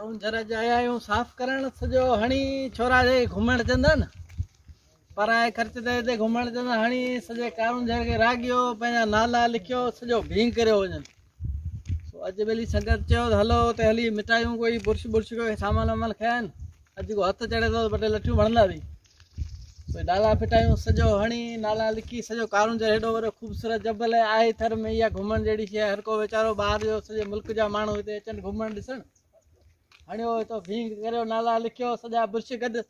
कारुंझर आया आहियूं साफ़ करण सॼो हणी छोरा जे घुमण चंदा न पराए ख़र्च ते हिते घुमण चंदा हणी सॼे कारुंझर खे रागियो पंहिंजा नाला लिखियो सॼो भींग करे वञनि अॼु बेली संगत चयो हलो त हली मिटायूं कोई बुर्श कोई सामान वामान खया आहिनि अॼु को हथु चढ़े थो ॿ टे लठियूं वणंदासीं कोई नाला फिटायूं सॼो हणी नाला लिखी सॼो कारुंझर हेॾो वॾो ख़ूबसूरत जबल आहे थर में इहा घुमण जहिड़ी शइ हर को वीचारो ॿाहिरि जो सॼे मुल्क जा माण्हू हिते अचनि घुमण ॾिसण हणियो हितो भींग करियो नाला लिखियो सॼा बुर्श गॾु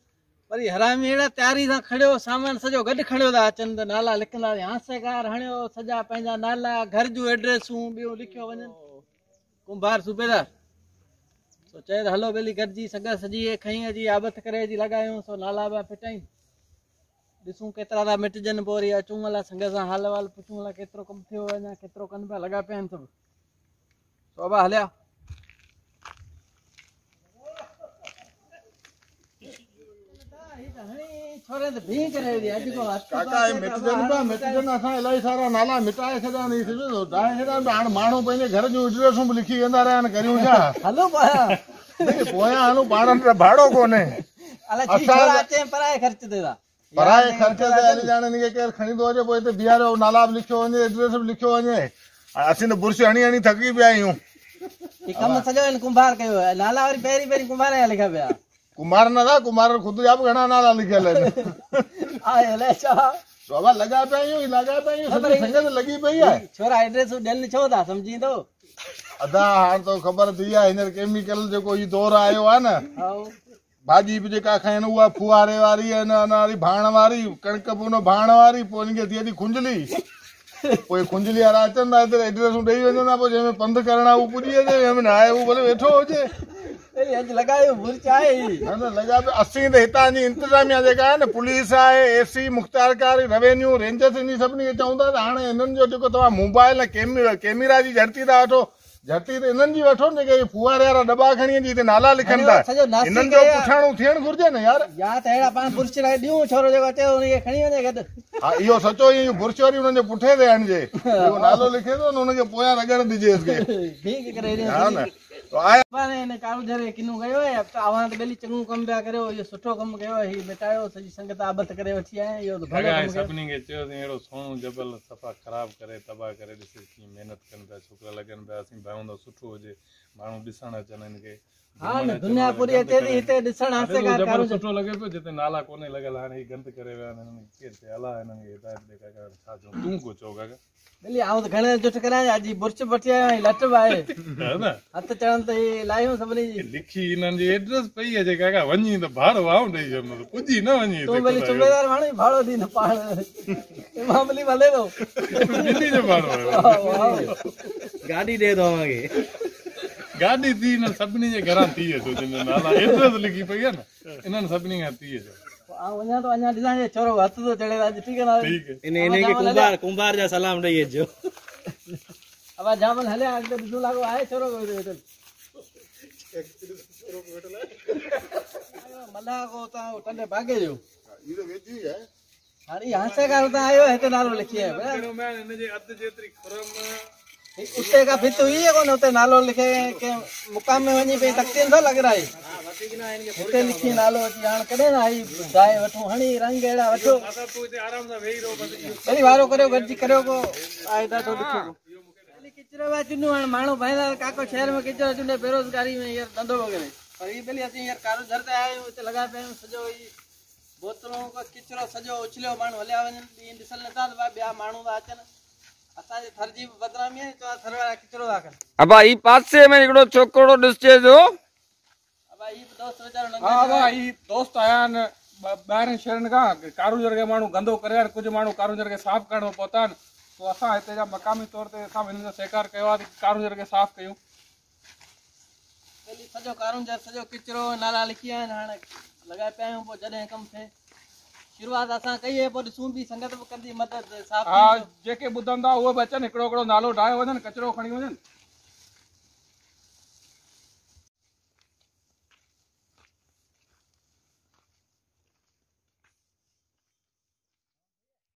वरी हरामी अहिड़ा तयारी सां खणियो सामान सॼो गॾु खणियो था अचनि त नाला लिखंदासीं हासेकार हणियो सॼा पंहिंजा नाला घर जूं एड्रेसूं ॿियूं लिखियो वञनि कुंभार सूबेदार सो चए त हलो बेली गॾिजी संगत सॼी खईं अची आबत करे अची लॻायूं सो नाला पिया फिटायूं ॾिसूं केतिरा था मिटजनि पोइ वरी अचूं अलाए संगत सां हाल वाल पुछूं अलाए केतिरो कमु थियो अञा केतिरो कनि पिया लॻा पिया आहिनि सभु सो अबा हलिया नाला मिटाए छॾिया माण्हू पंहिंजे घर जूं एड्रेसूं बि लिखी वेंदा रहिया आहिनि करियूं छा हलो पोयां हलूं पाण भाड़ो कोन्हे पराए ख़र्च ते हली ॼाणे केरु खणी थो अचे पोइ हिते बीहारियो नाला बि लिखियो वञे एड्रेस बि लिखियो वञे असीं त बुर्श हणी हणी थकी पिया आहियूं कमु सॼो कुंभार कयो आहे नाला वरी पहिरीं पहिरीं कुंभार जा लिखिया पिया कुमार न था कुमार खुद जा बि घणा नाला लिखियल आहिनि बाबा लॻा पिया आहियूं संगत लॻी पई आहे छोरा एड्रेसूं ॾियनि छो था सम्झी थो अदा हाणे तो ख़बर थी आहे हींअर केमिकल जेको ही दौर आयो आहे न भाॼी बि जेका खाइनि उहा फुआरे वारी आहे भाण वारी कणिक पूनो भाण वारी पोइ हिनखे थिए थी खुंजली पोइ खुंजली वारा अचनि था हिते एड्रेसूं ॾेई वञनि था पोइ जंहिंमें पंधु करणु आहे उहो पुॼी वञे जंहिंमें आहे उहो भले वेठो हुजे असीं त हितां जी इंतिज़ामिया जेका आहे न पुलिस आहे एसी मुख़्तियारकारी रेवेन्यू रेंजर्स इन सभिनी खे चऊं था त हाणे हिननि जो जेको तव्हां मोबाइल ऐं कैमरा जी झड़ती था वठो झड़ती त इन्हनि जी वठो न जेके फुआरे वारा दॿा खणी अची हिते नाला लिखनि था इन्हनि जो पुछाणो थियणु घुरिजे न यार अहिड़ा पाण बुर्श लाइ ॾियूं छोरो जेको अचे हुनखे खणी वञे गॾु हा इहो सचो ई बुर्श वरी हुननि जे पुठे ते हणिजे नालो लिखे थो न हुनखे पोयां रगड़ ॾिजे कारुंझर किनू कयो अवां त ॿेली चङो कमु पिया करियो इहो सुठो कमु कयो हीउ मिटायो सॼी संगत आबत करे वठी आया इहो त भलो कमु सभिनी खे चयोसीं अहिड़ो सोणो जबल सफ़ा ख़राब करे तबाह करे ॾिसे कीअं महिनत कनि पिया छोकिरा लॻनि पिया असीं भाऊं त सुठो हुजे माण्हू ॾिसण अचनि हिन खे हा न दुनिया पूरी अचे थी हिते ॾिसण हासेकार सुठो लॻे पियो जिते नाला कोन्हे लॻल हाणे गंद करे विया आहिनि केरु अला हिननि खे हिदायत ॾे काका छा चऊं तूं को चओ काका भली आऊं त घणे जुठ करां अॼु बुर्श वठी आयो लट बि आहे हथ चढ़नि त लायूं सभिनी जी लिखी हिननि जी एड्रेस पई अचे काका वञी त भाड़ो आऊं ॾेई छॾंदो पुॼी न वञी तूं भली सूबेदार माण्हू भाड़ो ॾी न पाण मां भली हले थो दिल्ली जो भाड़ो गाॾी ॾे तव्हांखे गाॾी थी न सभिनी जे घरां थी अचो जिन नाला एड्रेस लिखी पई आहे न इन्हनि सभिनी खां थी अचो वञा तो अञा ॾिसां छोरो हथ तो चढ़े अॼु ठीक आहे कुंभार जा सलाम ॾेई अचो अब जामन हले अॻिते ॾिसो लागो आहे छोरो मल्हा को ता टंडे भागे जो ई तो वेजी है हाणे हासेकार तां आयो हिते नालो लिखी आहे मैं इन जे अध जेतरी खुरम उते का फिर तो ये कोन उते नालो लिखे के मुकाम में वनी पे तकतीन तो लग रहा है हिते लिखी नालो जान करे ना आई दाए वठो हणी रंग एड़ा वठो माता तू इते आराम सा वेही रहो बस वरी वारो करियो गॾजी करियो को आए दा तो लिखो किचरो वाचनु हाणे माण्हू भाईला काको शहर में किचरो चुने बेरोजगारी में यार धंधो वगैरह पर ये बेली असीं यार कारुंझर ते आयो इते लगा पे सजो ई बोतलों को किचरो सजो उछलियो माण्हू हलिया वञन ॿी ॾिसल नथा ॿिया माण्हू था अचनि असांजे थर जी बदनामी आहे तो थर वारा किचरो था कनि अबा ई पासे में हिकिड़ो छोकिरो ॾिसजे जो अबा ई दोस्त वीचारो नंगे हा अबा ई दोस्त आया आहिनि ॿाहिरि शहरनि खां कारुंझर खे माण्हू गंदो करे आहिनि कुझु माण्हू कारुंझर खे साफ़ करणो पहुता आहिनि तो असां हिते जा मक़ामी तौर ते असां हिननि जो सहकार कयो आहे कारुंझर खे साफ़ कयूं पहली सॼो कारुंझर सॼो किचरो नाला लिखी आहिनि हाणे लॻाए पिया आहियूं पोइ जॾहिं कमु थिए शुरूआत असां कई आहे पोइ ॾिसूं बि संगत बि कंदी मदद साफ़ हा जेके ॿुधनि था उहे बि अचनि हिकिड़ो हिकिड़ो नालो ठाहे वञनि कचिरो खणी वञनि